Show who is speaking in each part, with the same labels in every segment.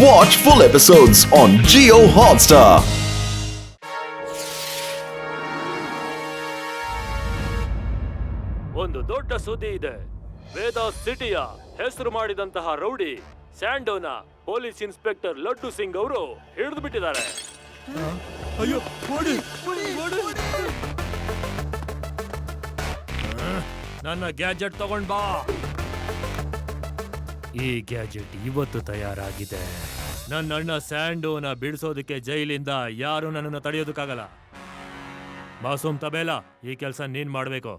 Speaker 1: Watch full episodes on Jio Hotstar.
Speaker 2: ಒಂದು ದೊಡ್ಡ ಸುದ್ದಿ ಇದೆ. ವೇದ ಸಿಟಿಯ ಹೆಸರು ಮಾಡಿದಂತಹ ರೌಡಿ ಸ್ಯಾಂಡೋನ ಪೊಲೀಸ್ ಇನ್ಸ್ಪೆಕ್ಟರ್ ಲಡ್ಡು ಸಿಂಗ್ ಅವರು ಹಿಡಿದು ಬಿಟ್ಟಿದ್ದಾರೆ.
Speaker 3: ಅಯ್ಯೋ ಓಡಿ
Speaker 2: ನನ್ನ ಗ್ಯಾಜೆಟ್ ತಗೊಂಡ್ ಬಾ. ಈ ಗ್ಯಾಜೆಟ್ ಇವತ್ತು ತಯಾರಾಗಿದೆ. ನನ್ನ ಅಣ್ಣ ಸ್ಯಾಂಡೋನ ಬಿಡಿಸೋದಕ್ಕೆ ಜೈಲಿಂದ ಯಾರು ನನ್ನನ್ನು ತಡೆಯೋದಕ್ಕಾಗಲ್ಲ. ಮಾಸೂಮ್ ತಬೇಲಾ, ಈ ಕೆಲಸ ನೀನ್ ಮಾಡ್ಬೇಕು.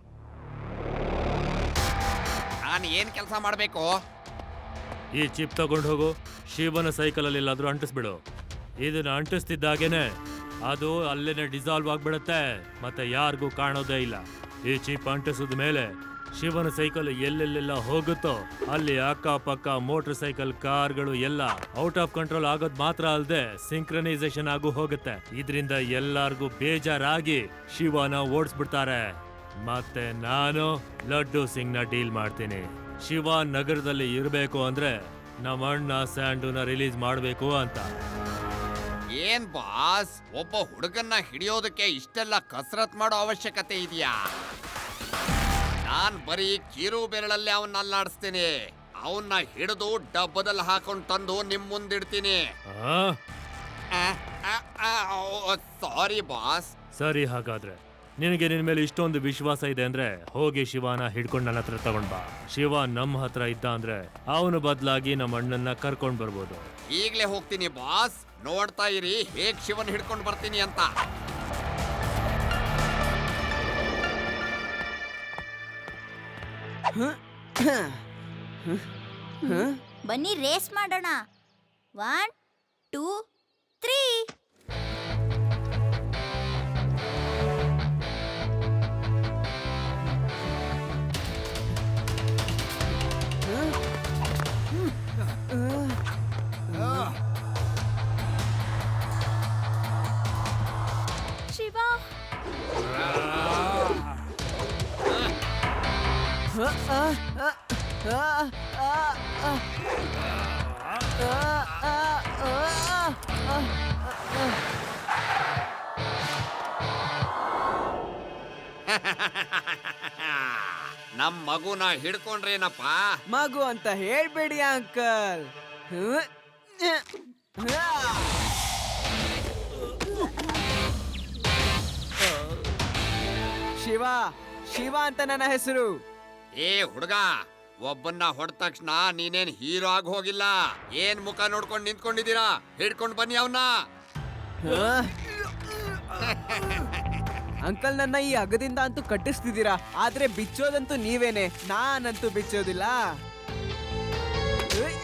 Speaker 4: ನಾನು ಏನ್ ಕೆಲಸ ಮಾಡ್ಬೇಕು?
Speaker 2: ಈ ಚಿಪ್ ತಗೊಂಡು ಹೋಗು, ಶಿವನ ಸೈಕಲ್ ಅಲ್ಲಿ ಎಲ್ಲಾದ್ರೂ ಅಂಟಿಸ್ಬಿಡು. ಇದನ್ನ ಅಂಟಿಸ್ತಿದ್ದಾಗೇನೆ ಅದು ಅಲ್ಲೇನೆ ಡಿಸಾಲ್ವ್ ಆಗ್ಬಿಡುತ್ತೆ, ಮತ್ತೆ ಯಾರಿಗೂ ಕಾಣೋದೇ ಇಲ್ಲ. ಈ ಚಿಪ್ ಅಂಟಿಸಿದ ಮೇಲೆ ಶಿವನ ಸೈಕಲ್ ಎಲ್ಲೆಲ್ಲೆಲ್ಲ ಹೋಗುತ್ತೋ ಅಲ್ಲಿ ಅಕ್ಕಪಕ್ಕ ಮೋಟರ್ ಸೈಕಲ್ ಕಾರ್ಗಳು ಎಲ್ಲ ಔಟ್ ಆಫ್ ಕಂಟ್ರೋಲ್ ಆಗೋದ್ ಮಾತ್ರ ಅಲ್ಲದೆ ಸಿಂಕ್ರನೈಸೇಷನ್ ಆಗು ಹೋಗುತ್ತೆ. ಇದರಿಂದ ಎಲ್ಲಾರ್ಗೂ ಬೇಜಾರಾಗಿ ಶಿವನ ಓಡಿಸ್ಬಿಡ್ತಾರೆ. ಮತ್ತೆ ನಾನು ಲಡ್ಡು ಸಿಂಗ್ ನ ಡೀಲ್ ಮಾಡ್ತೀನಿ. ಶಿವ ನಗರದಲ್ಲಿ ಇರಬೇಕು ಅಂದ್ರೆ ನಮ್ಮ ಅಣ್ಣ ಸ್ಯಾಂಡೂನ ರಿಲೀಸ್ ಮಾಡಬೇಕು ಅಂತ.
Speaker 4: ಏನ್ ಬಾಸ್, ಒಬ್ಬ ಹುಡುಗನ್ನ ಹಿಡಿಯೋದಕ್ಕೆ ಇಷ್ಟೆಲ್ಲ ಕಸರತ್ ಮಾಡೋ ಅವಶ್ಯಕತೆ ಇದೆಯಾ? ನಾನ್ ಬರೀ ಕಿರು ಬೆರಳಲ್ಲಿ ಅವನ್ನ ಅಲ್ಲಾಡಿಸ್ತೀನಿ. ಅವನ್ನ ಹಿಡಿದು ಡಬ್ಬದಲ್ಲಿ ಹಾಕೊಂಡು ತಂದು ನಿಮ್ ಮುಂದಿಡ್ತೀನಿ. Sorry boss.
Speaker 2: ಸರಿ, ಹಾಗಾದ್ರೆ ನಿನಗೆ ನಿನ್ ಮೇಲೆ ಇಷ್ಟೊಂದು ವಿಶ್ವಾಸ ಇದೆ ಅಂದ್ರೆ ಹೋಗಿ ಶಿವನ ಹಿಡ್ಕೊಂಡು ನನ್ನ ಹತ್ರ ತಗೊಂಡ್ ಬಾ. ಶಿವ ನಮ್ಮ ಹತ್ರ ಇದ್ದ ಅಂದ್ರೆ ಅವನು ಬದಲಾಗಿ ನಮ್ಮ ಅಣ್ಣನ್ನ ಕರ್ಕೊಂಡ್ ಬರ್ಬೋದು.
Speaker 4: ಈಗ್ಲೇ ಹೋಗ್ತೀನಿ ಬಾಸ್, ನೋಡ್ತಾ ಇರಿ ಹೇಗ್ ಶಿವನ್ ಹಿಡ್ಕೊಂಡು ಬರ್ತೀನಿ ಅಂತ.
Speaker 5: ಬನ್ನಿ ರೇಸ್ ಮಾಡೋಣ. 1 2 3. ಶಿವ,
Speaker 4: ನಮ್ ಮಗುನ ಹಿಡ್ಕೊಂಡ್ರೇನಪ್ಪ?
Speaker 3: ಮಗು ಅಂತ ಹೇಳ್ಬೇಡಿ ಅಂಕಲ್. ಶಿವ ಶಿವ ಅಂತ ನನ್ನ ಹೆಸರು.
Speaker 4: ಏ ಹುಡುಗ, ಒಬ್ಬನ್ನ ಹೊಡೆದ ತಕ್ಷಣ ನೀನೇನ್ ಹೀರೋ ಆಗಿ ಹೋಗಿಲ್ಲ. ಏನ್ ಮುಖ ನೋಡ್ಕೊಂಡು ನಿಂತ್ಕೊಂಡಿದ್ದೀರಾ? ಹಿಡ್ಕೊಂಡು ಬನ್ನಿ ಅವನ್ನ.
Speaker 3: ಅಂಕಲ್, ನನ್ನ ಈ ಅಗದಿಂದ ಅಂತೂ ಕಟ್ಟಿಸ್ತಿದ್ದೀರಾ, ಆದ್ರೆ ಬಿಚ್ಚೋದಂತೂ ನೀವೇನೆ, ನಾನಂತೂ ಬಿಚ್ಚೋದಿಲ್ಲ.
Speaker 5: ಶಿವ,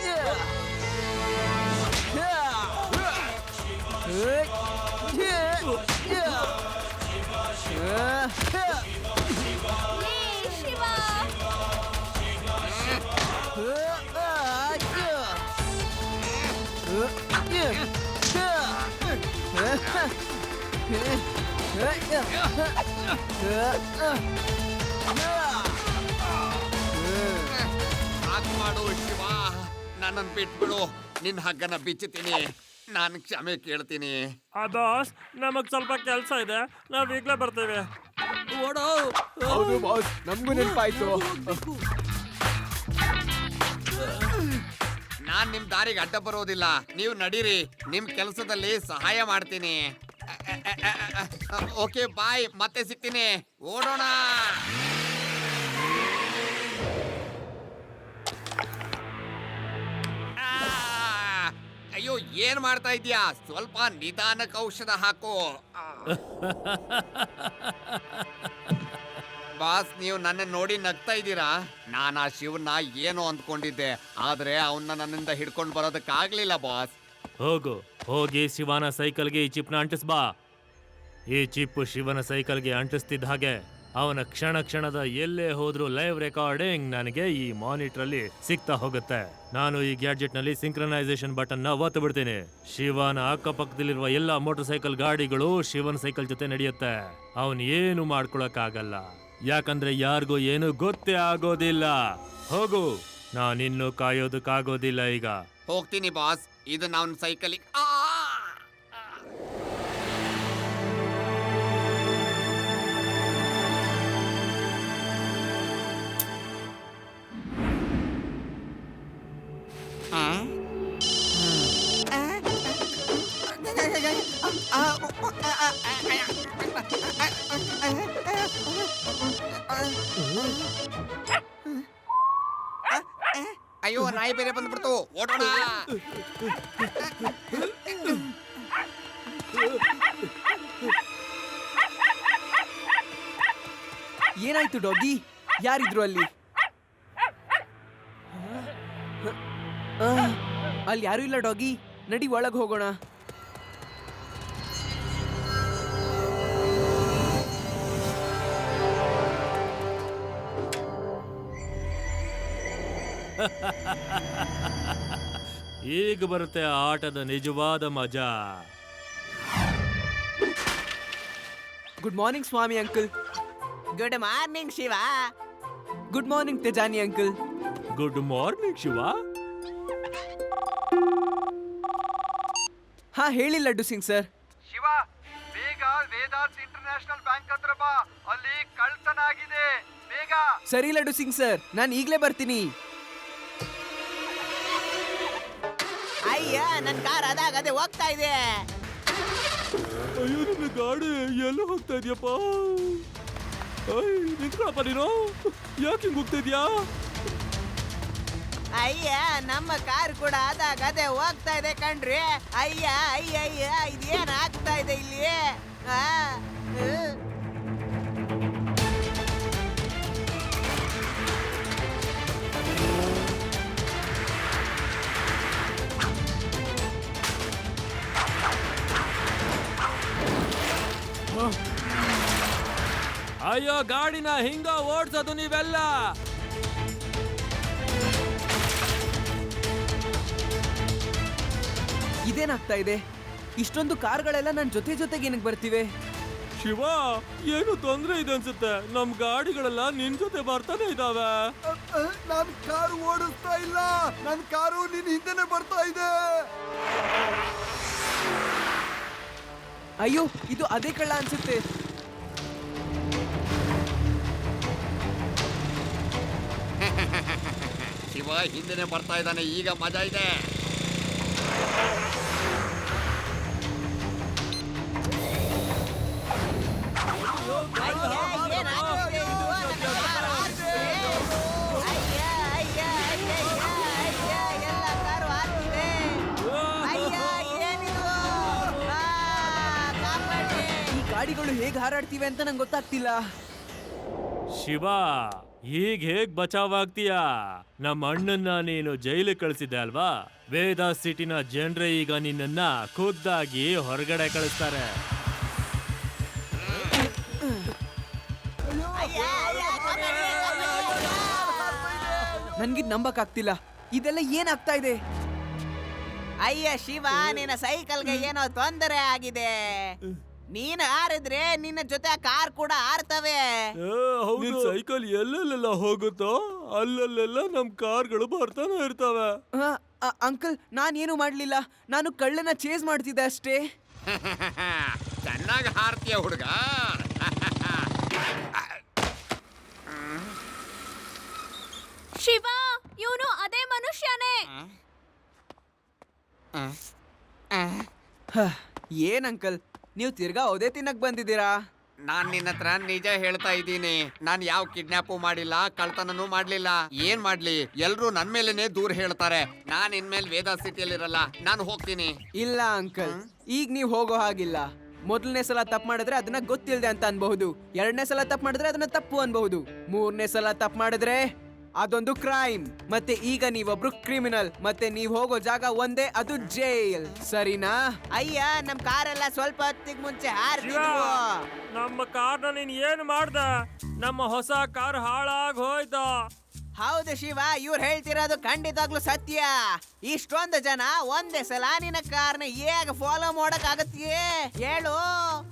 Speaker 4: ಹಾಗ್ ಮಾಡು ಶಿವ, ನನ್ನನ್ ಬಿಟ್ಬಿಡು. ನಿನ್ ಹಗ್ಗನ ಬಿಚ್ಚುತ್ತೀನಿ. ನಾನು ಕ್ಷಮೆ ಕೇಳ್ತೀನಿ.
Speaker 2: ಬಾಸ್, ನಮಗ್ ಸ್ವಲ್ಪ ಕೆಲಸ ಇದೆ, ನಾವ್ ಈಗ್ಲೇ ಬರ್ತೇವೆ.
Speaker 3: ಹೌದು ಬಾಸ್, ನಮ್ಗೂ ನೆನಪಾಯ್ತು.
Speaker 4: ನಾನ್ ನಿಮ್ ದಾರಿಗೆ ಅಡ್ಡ ಬರೋದಿಲ್ಲ. ನೀವು ನಡೀರಿ, ನಿಮ್ ಕೆಲಸದಲ್ಲಿ ಸಹಾಯ ಮಾಡ್ತೀನಿ. ಓಕೆ ಬಾಯ್, ಮತ್ತೆ ಸಿಗ್ತೀನಿ. ಓಡೋಣ. ಅಯ್ಯೋ, ಏನ್ ಮಾಡ್ತಾ ಇದ್ಯಾ? ಸ್ವಲ್ಪ ನಿಧಾನಕ್ಕೆ ಔಷಧ ಹಾಕು. ಬಾಸ್, ನೀವು ನನ್ನ ನೋಡಿ ನಗ್ತಾ ಇದ್ದೀರಾ? ನಾನು ಆ ಶಿವನ್ನ ಏನೋ ಅಂದ್ಕೊಂಡಿದ್ದೆ, ಆದ್ರೆ ಅವನ್ನ ನನ್ನಿಂದ ಹಿಡ್ಕೊಂಡು ಬರೋದಕ್ಕಾಗ್ಲಿಲ್ಲ ಬಾಸ್.
Speaker 2: ಹೋಗಿ ಶಿವನ ಸೈಕಲ್ಗೆ ಈ ಚಿಪ್ನ ಅಂಟಿಸ್ಬಾ. ಈ ಚಿಪ್ ಶಿವನ ಸೈಕಲ್ಗೆ ಅಂಟಿಸ್ತಿದ್ದ ಹಾಗೆ ಅವನ ಕ್ಷಣದ ಎಲ್ಲೇ ಹೋದ್ರೂ ಲೈವ್ ರೆಕಾರ್ಡಿಂಗ್ ನನಗೆ ಈ ಮಾನಿಟರ್ ಅಲ್ಲಿ ಸಿಗ್ತಾ ಹೋಗುತ್ತೆ. ನಾನು ಈ ಗ್ಯಾಡ್ಜೆಟ್ ನಲ್ಲಿ ಸಿಂಕ್ರನೈಸೇಷನ್ ಬಟನ್ ನ ಒತ್ತು ಬಿಡ್ತೀನಿ. ಶಿವನ ಅಕ್ಕಪಕ್ಕದಲ್ಲಿರುವ ಎಲ್ಲಾ ಮೋಟರ್ ಸೈಕಲ್ ಗಾಡಿಗಳು ಶಿವನ ಸೈಕಲ್ ಜೊತೆ ನಡೆಯುತ್ತೆ. ಅವನ್ ಏನು ಮಾಡ್ಕೊಳಕ್ ಆಗಲ್ಲ, ಯಾಕಂದ್ರೆ ಯಾರಿಗೂ ಏನು ಗೊತ್ತೇ ಆಗೋದಿಲ್ಲ. ಹೋಗು, ನಾನಿನ್ನು ಕಾಯೋದಕ್ಕಾಗೋದಿಲ್ಲ ಈಗ.
Speaker 4: ಹೋಗ್ತೀನಿ ಬಾಸ್. ಇದು ನನ್ನ ಸೈಕಲಿಗೆ ಅಯ್ಯೋ, ನಾಯಿ ಬೇರೆ ಬಂದ್ಬಿಡ್ತು. ಓಡೋಣ.
Speaker 3: ಏನಾಯ್ತು ಡಾಗಿ? ಯಾರಿದ್ರು ಅಲ್ಲಿ? ಅಲ್ಲಿ ಯಾರು ಇಲ್ಲ ಡಾಗಿ. ನಡಿ ಒಳಗೆ ಹೋಗೋಣ.
Speaker 2: ಈಗ ಬರುತ್ತೆ ಆ ಆಟದ ನಿಜವಾದ ಮಜಾ.
Speaker 3: Good morning Swami uncle.
Speaker 6: Good morning Shiva.
Speaker 3: Good morning Tejani uncle.
Speaker 2: Good morning Shiva.
Speaker 3: ಹಾ ಹೇಳಿ ಲಡ್ಡು ಸಿಂಗ್ ಸರ್.
Speaker 7: ಶಿವ, ಬೇಗ ವೇದಾಂತ್ ಇಂಟರ್ನ್ಯಾಷನಲ್ ಬ್ಯಾಂಕ್ ಹತ್ರ ಬಾ. ಅಲ್ಲಿ ಕಳ್ತನ ಆಗಿದೆ, ಬೇಗ.
Speaker 3: ಸರಿ ಲಡ್ಡು ಸಿಂಗ್ ಸರ್, ನಾನು ಈಗಲೇ ಬರ್ತೀನಿ.
Speaker 6: ಅಯ್ಯ, ನನ್ ಕಾರ್ ಅದೇ ಹೋಗ್ತಾ ಇದೆ.
Speaker 2: ಅಯ್ಯೋ, ನಿನ್ನ ಗಾಡಿ ಎಲ್ಲೂ ಹೋಗ್ತಾ ಇದೆಯಪ್ಪ. ನಿಂತ್ಕೊಳಪ್ಪ ನೀನು. ಯಾಕೆ ಹಿಂಗ್ ಹೋಗ್ತಾ ಇದೀಯಾ?
Speaker 6: ಅಯ್ಯ, ನಮ್ಮ ಕಾರ್ ಕೂಡ ಅದೇ ಹೋಗ್ತಾ ಇದೆ ಕಣ್ರಿ. ಅಯ್ಯ ಅಯ್ಯ ಅಯ್ಯ, ಇದೇನ್ ಆಗ್ತಾ ಇದೆ ಇಲ್ಲಿ?
Speaker 2: ಅಯ್ಯೋ, ಗಾಡಿನ ಹಿಂಗ ಓಡ್ಸೋದು ನೀವೆಲ್ಲ.
Speaker 3: ಇದೇನಾಗ್ತಾ ಇದೆ? ಇಷ್ಟೊಂದು ಕಾರ್ಗಳೆಲ್ಲ ನನ್ನ ಜೊತೆಗೆ ಏನಕ್ಕೆ ಬರ್ತಿವೆ?
Speaker 2: ಶಿವ, ಏನು ತೊಂದ್ರೆ ಇದೆ ಅನ್ಸುತ್ತೆ. ನಮ್ ಗಾಡಿಗಳೆಲ್ಲ ನಿನ್ ಜೊತೆ ಬರ್ತಾನೆ ಇದಾವೆ.
Speaker 7: ನಾನು ಕಾರು ಓಡಿಸ್ತಾ ಇಲ್ಲ, ನನ್ನ ಕಾರು ನಿನ್ ಹಿಂದೆನೆ ಬರ್ತಾ ಇದೆ.
Speaker 3: ಅಯ್ಯೋ, ಇದು ಅದೇ ಕಳ್ಳ ಅನ್ಸುತ್ತೆ.
Speaker 4: ಶಿವ ಹಿಂದೆನೆ ಬರ್ತಾ ಇದ್ದಾನೆ. ಈಗ ಮಜಾ ಇದೆ.
Speaker 3: ಗಾಡಿಗಳು ಹೇಗೆ ಹಾರಾಡ್ತಿವೆ ಅಂತ ನಂಗೆ ಗೊತ್ತಾಗ್ತಿಲ್ಲ.
Speaker 2: ಶಿವ, ಈಗ ಹೇಗ್ ಬಚಾವಾಗ್ತೀಯಾ? ನಮ್ಮ ಅಣ್ಣನ್ನ ನೀನು ಜೈಲಿಗೆ ಕಳಿಸಿದ್ದೆ ಅಲ್ವಾ? ವೇದ ಸಿಟಿನ ಜನರೇ ಈಗ ನಿನ್ನನ್ನ ಖುದ್ದಾಗಿ ಹೊರಗಡೆ ಕಳಿಸ್ತಾರೆ.
Speaker 3: ನನ್ಗಿದ್ ನಂಬಕ್ಕಾಗ್ತಿಲ್ಲ. ಇದೆಲ್ಲ ಏನಾಗ್ತಾ ಇದೆ?
Speaker 6: ಅಯ್ಯ ಶಿವ, ನಿನ್ನ ಸೈಕಲ್ಗೆ ಏನೋ ತೊಂದರೆ ಆಗಿದೆ. ನೀನು ಹಾರಿದ್ರೆ ನಿನ್ನ ಜೊತೆ ಕಾರ್ ಕೂಡ ಹಾರ್ತವೆ.
Speaker 2: ಸೈಕಲ್ ಎಲ್ಲೆಲ್ಲ ಹೋಗುತ್ತೋ ಅಲ್ಲೆಲ್ಲ ನಮ್ ಕಾರ್ಗಳು ಬರ್ತಾನೆ ಇರ್ತವೆ.
Speaker 3: ಅಂಕಲ್, ನಾನೇನು ಮಾಡ್ಲಿಲ್ಲ. ನಾನು ಕಳ್ಳನ ಚೇಸ್ ಮಾಡ್ತಿದ್ದೆ ಅಷ್ಟೇ.
Speaker 4: ಚೆನ್ನಾಗಿ ಹಾರ್ತೀಯ ಹುಡುಗ.
Speaker 5: ಶಿವ, ಇವನು ಅದೇ ಮನುಷ್ಯನೇ.
Speaker 3: ಏನ್ ಅಂಕಲ್, ನೀವು ತಿರ್ಗಾ ಒದೆ ತಿನ್ನಕ್ ಬಂದಿದ್ದೀರಾ?
Speaker 4: ನಾನ್ ನಿನ್ನ ಹತ್ರ ನಿಜ ಹೇಳ್ತಾ ಇದ್ದೀನಿ. ನಾನ್ ಯಾವ ಕಿಡ್ನಾಪು ಮಾಡಿಲ್ಲ, ಕಳ್ತನೂ ಮಾಡ್ಲಿಲ್ಲ. ಏನ್ ಮಾಡ್ಲಿ, ಎಲ್ರು ನನ್ ಮೇಲೆನೆ ದೂರ ಹೇಳ್ತಾರೆ. ನಾನ್ ಇನ್ಮೇಲೆ ವೇದ ಸಿಟಿಯಲ್ಲಿ ಇರಲ್ಲ, ನಾನು ಹೋಗ್ತೀನಿ.
Speaker 3: ಇಲ್ಲ ಅಂಕಲ್, ಈಗ ನೀವು ಹೋಗೋ ಹಾಗಿಲ್ಲ. ಮೊದಲನೇ ಸಲ ತಪ್ಪು ಮಾಡಿದ್ರೆ ಅದನ್ನ ಗೊತ್ತಿಲ್ಲದೆ ಅಂತ ಅನ್ಬಹುದು. ಎರಡನೇ ಸಲ ತಪ್ಪು ಮಾಡಿದ್ರೆ ಅದನ್ನ ತಪ್ಪು ಅನ್ಬಹುದು. ಮೂರನೇ ಸಲ ತಪ್ಪು ಮಾಡಿದ್ರೆ ಅದೊಂದು ಕ್ರೈಮ್. ಮತ್ತೆ ಈಗ ನೀವೊಬ್ರು ಕ್ರಿಮಿನಲ್. ಮತ್ತೆ ನೀವ್ ಹೋಗೋ ಜಾಗ ಒಂದೇ, ಅದು ಜೈಲ್. ಸರಿನಾ?
Speaker 6: ಅಯ್ಯ, ನಮ್ ಕಾರೆಲ್ಲ ಸ್ವಲ್ಪ ಹೊತ್ತಿಗೆ ಮುಂಚೆ ಹಾರ್ತಿದ್ವು.
Speaker 2: ನಮ್ಮ ಕಾರ್ನ ನೀನ್ ಏನ್ ಮಾಡ್ದ? ನಮ್ಮ ಹೊಸ ಕಾರ್ ಹಾಳಾಗ್ ಹೋಯ್ತ.
Speaker 6: ಹೌದು ಶಿವ, ಇವ್ರು ಹೇಳ್ತಿರೋದು ಖಂಡಿತವಾಗ್ಲೂ ಸತ್ಯ. ಇಷ್ಟೊಂದು ಜನ ಒಂದೇ ಸಲ ನಿನ್ನ ಕಾರ್ನ ಹೇಗೆ ಫಾಲೋ ಮಾಡಕ್ ಆಗತ್ತೀಯೇ ಹೇಳು?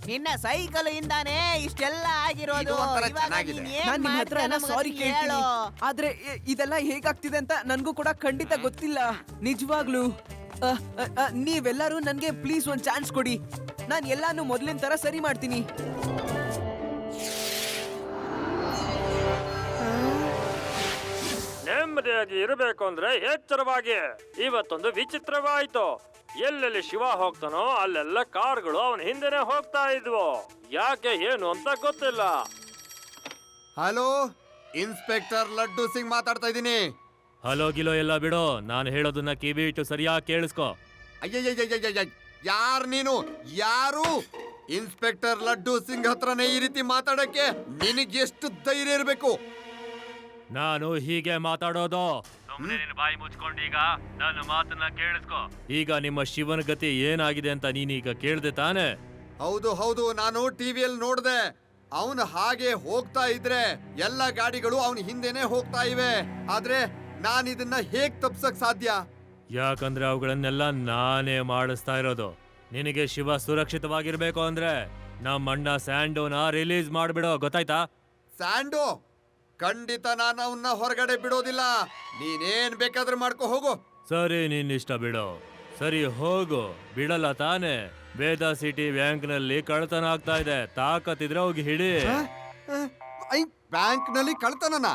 Speaker 6: ನಿನ್ನ ಸೈಕಲ್ ಇಂದಾನೇ ಇಷ್ಟೆಲ್ಲ ಆಗಿರೋದು.
Speaker 4: ಇದು ಒಂಥರ
Speaker 6: ಇವಾಗ
Speaker 4: ಚೆನ್ನಾಗಿದೆ.
Speaker 6: ನೀನ್ ಏನ್
Speaker 3: ನಾನ್ ನಿಮ್ಮ ಹತ್ರ ಎಲ್ಲ
Speaker 6: ಮಾಡ್ತೀಯ
Speaker 3: ಸಾರಿ
Speaker 6: ನಮ್ಗೆ
Speaker 3: ಕೇಳ್ತೀನಿ,
Speaker 6: ಹೇಳು.
Speaker 3: ಆದ್ರೆ ಇದೆಲ್ಲ ಹೇಗಾಗ್ತಿದೆ ಅಂತ ನನ್ಗೂ ಕೂಡ ಖಂಡಿತ ಗೊತ್ತಿಲ್ಲ. ನಿಜವಾಗ್ಲು ನೀವೆಲ್ಲರೂ ನನ್ಗೆ ಪ್ಲೀಸ್ ಒಂದ್ ಚಾನ್ಸ್ ಕೊಡಿ. ನಾನ್ ಎಲ್ಲಾನು ಮೊದ್ಲಿನ ತರ ಸರಿ ಮಾಡ್ತೀನಿ.
Speaker 2: ನೆಮ್ಮದಿಯಾಗಿ ಇರಬೇಕು ಅಂದ್ರೆ ಎಚ್ಚರವಾಗಿ. ಇವತ್ತೊಂದು ವಿಚಿತ್ರವಾಯ್ತು. ಎಲ್ಲೆಲ್ಲಿ ಶಿವ ಹೋಗ್ತಾನೋ ಅಲ್ಲೆಲ್ಲ ಕಾರ್ಗಳು ಅವನ ಹಿಂದೆನೆ ಹೋಗ್ತಾ ಇದ್ವು. ಯಾಕೆ ಏನು ಅಂತ ಗೊತ್ತಿಲ್ಲ.
Speaker 4: ಹಲೋ, ಇನ್ಸ್ಪೆಕ್ಟರ್ ಲಡ್ಡು ಸಿಂಗ್ ಮಾತಾಡ್ತಾ ಇದ್ದೀನಿ.
Speaker 2: ಹಲೋ ಗಿಲೋ ಎಲ್ಲ ಬಿಡೋ, ನಾನು ಹೇಳೋದನ್ನ ಕಿವಿ ಇಟ್ಟು ಸರಿಯಾಗಿ ಕೇಳಿಸ್ಕೊ.
Speaker 4: ಅಯ್ಯಯ್ಯಯ್ಯಯ್ಯಯ್ಯ, ಯಾರ್ ನೀನು? ಯಾರು? ಇನ್ಸ್ಪೆಕ್ಟರ್ ಲಡ್ಡು ಸಿಂಗ್ ಹತ್ರನೇ ಈ ರೀತಿ ಮಾತಾಡಕ್ಕೆ ನಿನಗೆ ಎಷ್ಟು ಧೈರ್ಯ ಇರಬೇಕು?
Speaker 2: ನಾನು ಹೀಗೆ ಮಾತಾಡೋದು. ಸುಮ್ಮನೆ ನಿನ್ನ ಬಾಯಿ ಮುಚ್ಕೊಂಡೀಗ ನನ್ನ ಮಾತನ್ನ ಕೇಳಿಸ್ಕೊ. ಈಗ ನಿಮ್ಮ ಶಿವನ ಗತಿ ಏನಾಗಿದೆ ಅಂತ ನೀನೀಗ ಕೇಳ್ದೆ ತಾನೆ?
Speaker 4: ಹೌದು ಹೌದು, ನಾನು ಟಿವಿಯಲ್ಲಿ ನೋಡ್ದೆ. ಅವನು ಹಾಗೆ ಹೋಗ್ತಾ ಇದ್ರೆ ಎಲ್ಲ ಗಾಡಿಗಳು ಅವನ ಹಿಂದೆನೆ ಹೋಗ್ತಾ ಇವೆ. ಆದ್ರೆ ನಾನು ಇದನ್ನ ಹೇಗ್ ತಪ್ಸಕ್ ಸಾಧ್ಯ?
Speaker 2: ಯಾಕಂದ್ರೆ ಅವುಗಳನ್ನೆಲ್ಲ ನಾನೇ ಮಾಡಿಸ್ತಾ ಇರೋದು. ನಿನಗೆ ಶಿವ ಸುರಕ್ಷಿತವಾಗಿರ್ಬೇಕು ಅಂದ್ರೆ ನಮ್ಮ ಅಣ್ಣ ಸ್ಯಾಂಡೋನ ರಿಲೀಸ್ ಮಾಡ್ಬಿಡೋ, ಗೊತ್ತಾಯ್ತಾ?
Speaker 4: ಸ್ಯಾಂಡೋ? ಖಂಡಿತ ನಾನು ಅವನ್ನ ಹೊರಗಡೆ ಬಿಡೋದಿಲ್ಲ. ನೀನೇನ್ ಬೇಕಾದ್ರೂ ಮಾಡ್ಕೊ ಹೋಗು.
Speaker 2: ಸರಿ, ನಿನ್ ಇಷ್ಟ ಬಿಡು. ಸರಿ ಹೋಗು. ಬಿಡಲ್ಲ ತಾನೆ? ವೇದಾ ಸಿಟಿ ಬ್ಯಾಂಕ್ ನಲ್ಲಿ ಕಳ್ತನ ಆಗ್ತಾ ಇದೆ. ತಾಕತ್ತಿದ್ರೆ ಹೋಗಿ ಹಿಡಿ.
Speaker 4: ಬ್ಯಾಂಕ್ ನಲ್ಲಿ ಕಳ್ತನನ?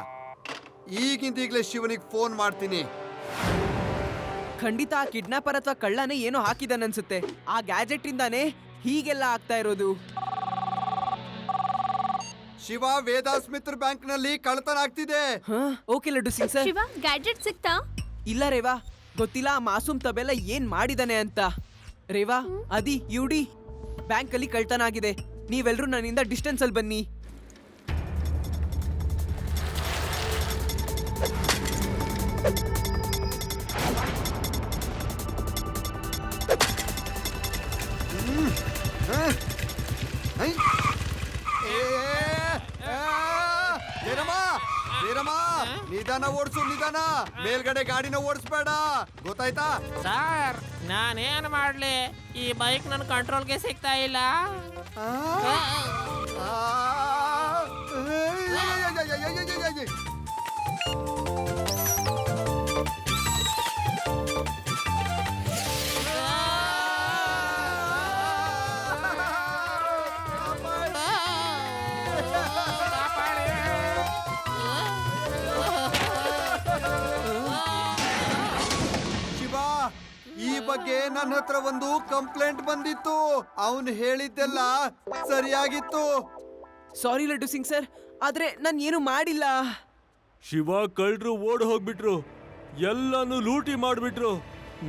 Speaker 4: ಈಗಿಂದೀಗ್ಲೇ ಶಿವನಿಗೆ ಫೋನ್ ಮಾಡ್ತೀನಿ.
Speaker 3: ಖಂಡಿತ ಆ ಕಿಡ್ನಾಪರ್ ಅಥವಾ ಕಳ್ಳನೇ ಏನೋ ಹಾಕಿದಾನನ್ಸುತ್ತೆ. ಆ ಗ್ಯಾಜೆಟ್ ಇಂದಾನೇ ಹೀಗೆಲ್ಲ ಆಗ್ತಾ ಇರೋದು.
Speaker 4: ಶಿವ, ವೇದಾಸ್ ಮಿತ್ರ ಬ್ಯಾಂಕ್ ನಲ್ಲಿ ಕಳ್ತನ ಆಗ್ತಿದೆ.
Speaker 3: Okay laddu Singh sir.
Speaker 5: Shiva, gadget ಸಿಕ್ತಾ?
Speaker 3: ಇಲ್ಲ ರೇವಾ, ಗೊತ್ತಿಲ್ಲ ಆ ಮಾಸೂಮ್ ತಬೆಲ್ಲ ಏನ್ ಮಾಡಿದಾನೆ ಅಂತ. ರೇವಾ, ಅದಿ, ಯುಡಿ, ಬ್ಯಾಂಕ್ ಅಲ್ಲಿ ಕಳ್ತನ ಆಗಿದೆ. ನೀವೆಲ್ರೂ ನನ್ನಿಂದ ಡಿಸ್ಟೆನ್ಸ್ ಅಲ್ಲಿ ಬನ್ನಿ.
Speaker 4: ನಿಧಾನ ಓಡಿಸು, ನಿಧಾನ. ಮೇಲ್ಗಡೆ ಗಾಡಿನ ಓಡಿಸ್ಬೇಡ, ಗೊತ್ತಾಯ್ತಾ?
Speaker 8: ಸರ್, ನಾನೇನ್ ಮಾಡ್ಲಿ? ಈ ಬೈಕ್ ನನ್ನ ಕಂಟ್ರೋಲ್ಗೆ ಸಿಗ್ತಾ ಇಲ್ಲ.
Speaker 4: ಶಿವ, ಈ ಬಗ್ಗೆ ನನ್ನ ಹತ್ರ ಒಂದು ಕಂಪ್ಲೇಂಟ್ ಬಂದಿತ್ತು. ಅವನು ಹೇಳಿದ್ದೆಲ್ಲ ಸರಿಯಾಗಿತ್ತು.
Speaker 3: ಸಾರಿ ಲಡ್ಡು ಸಿಂಗ್ ಸರ್, ಆದ್ರೆ ನಾನು ಏನು ಮಾಡಿಲ್ಲ.
Speaker 2: ಶಿವ, ಕಳ್ರು ಓಡ್ ಹೋಗ್ಬಿಟ್ರು. ಎಲ್ಲಾನು ಲೂಟಿ ಮಾಡ್ಬಿಟ್ರು.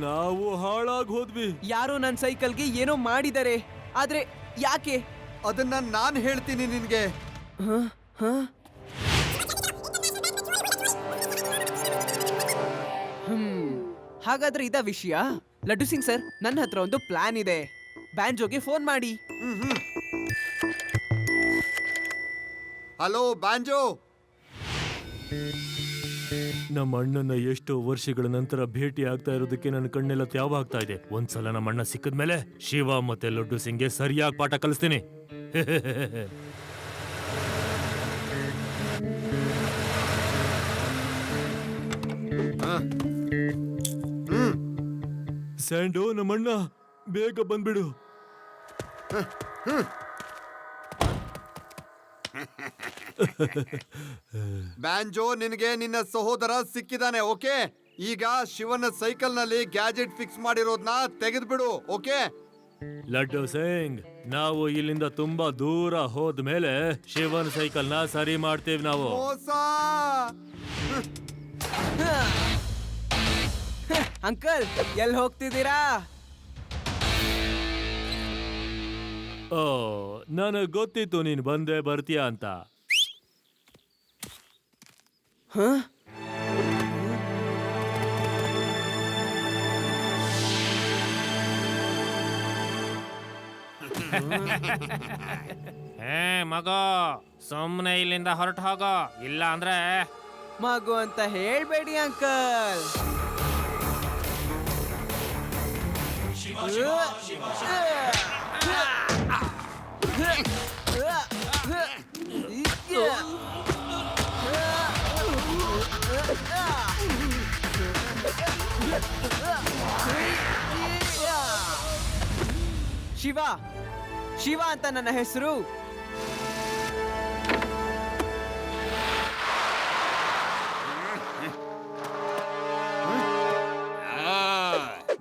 Speaker 2: ನಾವು ಹಾಳಾಗ್ ಹೋದ್ವಿ.
Speaker 3: ಯಾರೋ ನನ್ನ ಸೈಕಲ್ಗೆ ಏನೋ ಮಾಡಿದ್ದಾರೆ. ಆದ್ರೆ ಯಾಕೆ?
Speaker 4: ಅದನ್ನ ನಾನ್ ಹೇಳ್ತೀನಿ ನಿನ್ಗೆ.
Speaker 3: ಹಾಗಾದ್ರೆ ಇದ ವಿಷಯ. ಲಡ್ಡು ಸಿಂಗ್ ಸರ್, ನನ್ನ ಹತ್ರ ಒಂದು ಪ್ಲಾನ್ ಇದೆ. ಬ್ಯಾಂಜೋಗೆ ಫೋನ್ ಮಾಡಿ.
Speaker 4: ಹಲೋ ಬ್ಯಾಂಜೋ.
Speaker 2: ನಮ್ಮ ಅಣ್ಣನ ಎಷ್ಟೋ ವರ್ಷಗಳ ನಂತರ ಭೇಟಿ ಆಗ್ತಾ ಇರೋದಕ್ಕೆ ನನ್ನ ಕಣ್ಣೆಲ್ಲ ತ್ಯಾವ ಆಗ್ತಾ ಇದೆ. ಒಂದ್ಸಲ ನಮ್ಮ ಅಣ್ಣ ಸಿಕ್ಕದ್ಮೇಲೆ ಶಿವ ಮತ್ತೆ ಲಡ್ಡು ಸಿಂಗ್ಗೆ ಸರಿಯಾಗಿ ಪಾಠ ಕಲಿಸ್ತೀನಿ. ಸ್ಯಾಂಡೋ, ನಮ್ಮಣ್ಣ, ಬೇಗ ಬಂದ್ಬಿಡು.
Speaker 4: ಬ್ಯಾಂಜೋ, ನಿನಗೆ ನಿನ್ನ ಸಹೋದರ ಸಿಕ್ಕಿದಾನೆ. ಓಕೆ, ಈಗ ಶಿವನ ಸೈಕಲ್ ನಲ್ಲಿ ಗ್ಯಾಜೆಟ್ ಫಿಕ್ಸ್ ಮಾಡಿರೋದ್ನ ತೆಗೆದ್ಬಿಡು. ಓಕೆ
Speaker 2: ಲಡ್ಡು ಸಿಂಗ್, ನಾವು ಇಲ್ಲಿಂದ ತುಂಬಾ ದೂರ ಹೋದ್ಮೇಲೆ ಶಿವನ್ ಸೈಕಲ್ ನ ಸರಿ ಮಾಡ್ತೀವಿ ನಾವು.
Speaker 4: ಮೋಸ.
Speaker 3: ಅಂಕಲ್, ಎಲ್ಲಿ ಹೋಗ್ತಿದ್ದೀರಾ?
Speaker 2: ಓ, ನನಗ್ ಗೊತ್ತಿತ್ತು ನೀನ್ ಬಂದೇ ಬರ್ತೀಯ ಅಂತ.
Speaker 8: ಮಗೋ, ಸುಮ್ನೆ ಇಲ್ಲಿಂದ ಹೊರಟು ಹೋಗೋ, ಇಲ್ಲ ಅಂದ್ರೆ
Speaker 3: ಮಗು ಅಂತ ಹೇಳ್ಬೇಡಿ ಅಂಕಲ್. ಶಿವ ಶಿವ ಅಂತ ನನ್ನ ಹೆಸರು.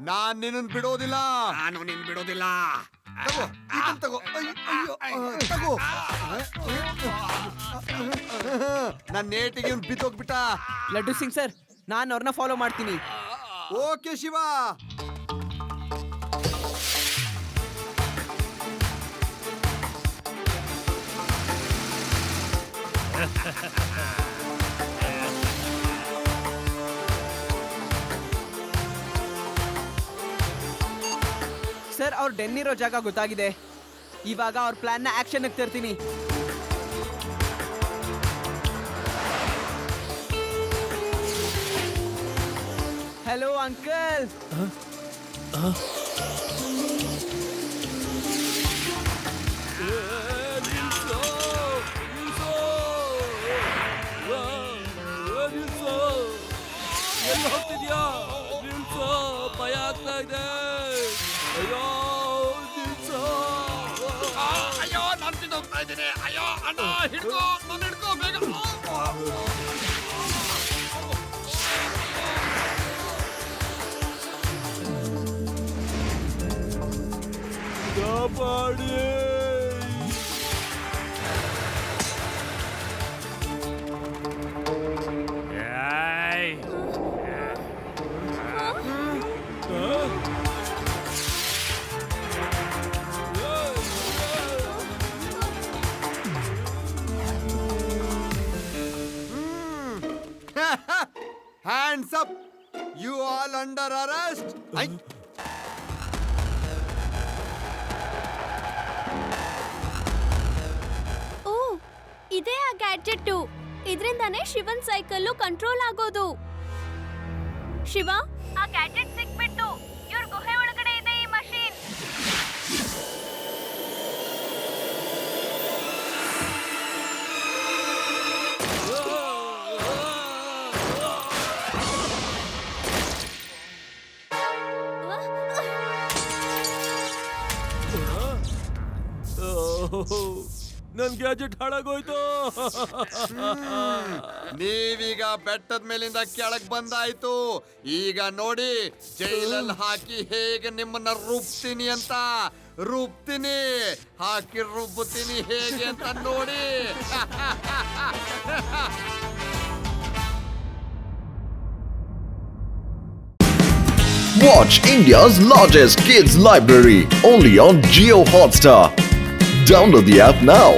Speaker 4: ನಾನ್ ನಿನ್ನ ಬಿಡೋದಿಲ್ಲ. ನಾನು ನಿನ್ ಬಿಡೋದಿಲ್ಲ. ತಗೋ ತಗೋ. ನನ್ನ ನೇಟಿಗೆ ಇವ್ನು ಬಿದ್ದೋಗ್ಬಿಟ್ಟ.
Speaker 3: ಲಡ್ಡು ಸಿಂಗ್ ಸರ್, ನಾನು ಅವ್ರನ್ನ ಫಾಲೋ ಮಾಡ್ತೀನಿ.
Speaker 4: ಓಕೆ ಶಿವ.
Speaker 3: ಸರ್, ಅವ್ರು ಡೆನ್ ಇರೋ ಜಾಗ ಗೊತ್ತಾಗಿದೆ. ಇವಾಗ ಅವ್ರ ಪ್ಲಾನ್ನ ಆಕ್ಷನ್ ತರ್ತೀನಿ. Hello uncle.
Speaker 2: ಎಲ್ಲಿ ಹೋಗ್ತಿದ್ಯಾ? ನಿಲ್ಸೋ, ಭಯ ಆಗ್ತಾ ಇದೆ. ಅಯ್ಯೋ ನಿಲ್ಸೋ.
Speaker 4: ಅಯ್ಯೋ ನಾನು ಬಿದ್ದೋಗ್ತಾ ಇದ್ದೀನಿ. ಅಯ್ಯೋ ಅಣ್ಣ ಹಿಡ್ಕೋ, ನಾನು ಹಿಡ್ಕೋ ಬೇಗ.
Speaker 2: ಕಾಪಾಡಿ.
Speaker 4: Hands up! You all under arrest!
Speaker 5: ಓ, ಇದೇ ಆ ಗ್ಯಾಡ್ಜೆಟ್. ಇದರಿಂದಾನೇ ಶಿವನ್ ಸೈಕಲ್ ಕಂಟ್ರೋಲ್ ಆಗೋದು. ಶಿವ, ಆ ಗ್ಯಾಡ್ಜೆಟ್ ಸಿಕ್ಬಿಟ್ಟು. ಇವ್ರ ಗುಹೆ ಒಳಗಡೆ ಇದೆ ಈ ಮಷೀನ್.
Speaker 2: ನನ್ ಗ್ಯಾಜೆಟ್ ಹಾಳಾಗೋಯ್ತು.
Speaker 4: ನೀವೀಗ ಬೆಟ್ಟದ ಮೇಲಿಂದ ಕೆಳಗ್ ಬಂದಾಯ್ತು. ಈಗ ನೋಡಿ ಜೈಲಲ್ಲಿ ಹಾಕಿ ಹೇಗೆ ನಿಮ್ಮನ್ನ ರುಬ್ತೀನಿ ಅಂತ. ರುಬ್ತೀನಿ, ಹಾಕಿ ರುಬ್ಬುತ್ತೀನಿ ಹೇಗೆ ಅಂತ ನೋಡಿ.
Speaker 1: Watch India's largest kids library only on Jio Hotstar. Download the app now.